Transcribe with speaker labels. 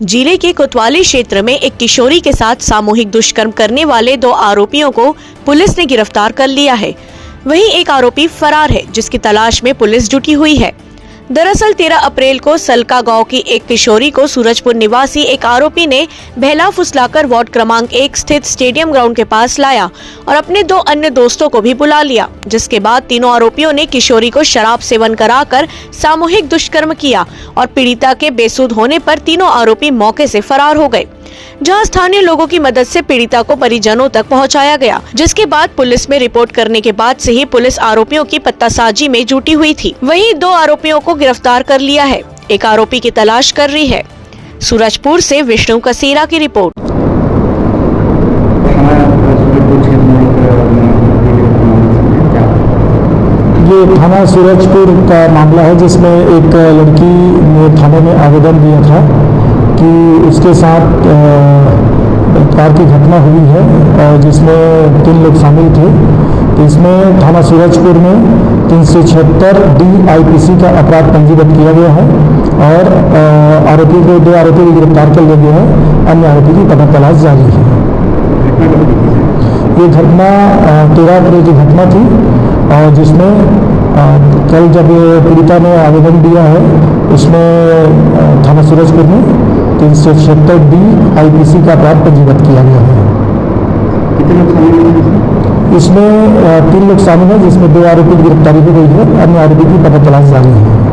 Speaker 1: जिले के कोतवाली क्षेत्र में एक किशोरी के साथ सामूहिक दुष्कर्म करने वाले 2 आरोपियों को पुलिस ने गिरफ्तार कर लिया है। वहीं एक आरोपी फरार है, जिसकी तलाश में पुलिस जुटी हुई है। दरअसल 13 अप्रैल को सलका गांव की एक किशोरी को सूरजपुर निवासी एक आरोपी ने बहला फुसलाकर वार्ड क्रमांक 1 स्थित स्टेडियम ग्राउंड के पास लाया और अपने 2 अन्य दोस्तों को भी बुला लिया, जिसके बाद तीनों आरोपियों ने किशोरी को शराब सेवन कराकर सामूहिक दुष्कर्म किया और पीड़िता के बेसुध होने पर तीनों आरोपी मौके से फरार हो गए। जहां स्थानीय लोगों की मदद से पीड़िता को परिजनों तक पहुंचाया गया, जिसके बाद पुलिस में रिपोर्ट करने के बाद से ही पुलिस आरोपियों की पत्तासाजी में जुटी हुई थी। वहीं 2 आरोपियों को गिरफ्तार कर लिया है। एक आरोपी की तलाश कर रही है। सूरजपुर से विष्णु कसेरा की रिपोर्ट।
Speaker 2: ये थाना सूरजपुर का मामला है, जिसमें एक लड़की ने थाने में आवेदन दिया था कि उसके साथ बलात्कार की घटना हुई है, जिसमें 3 लोग शामिल थे। तो इसमें थाना सूरजपुर में 376D IPC का अपराध पंजीबद्ध किया गया है और 2 आरोपी को गिरफ्तार कर लिया गया है। अन्य आरोपी की पता तलाश जारी है। ये घटना 13 अप्रैल की घटना थी, और जिसमें कल जब पीड़िता ने आवेदन दिया है, उसमें थाना सूरजपुर में 376D IPC का अपराध पंजीबद्ध किया गया है।
Speaker 3: कितने लोग शामिल हैं
Speaker 2: इसमें? 3 लोग शामिल हैं, जिसमें 2 आरोपी की गिरफ्तारी हो गई है। अन्य आरोपी की पता तलाश जारी है।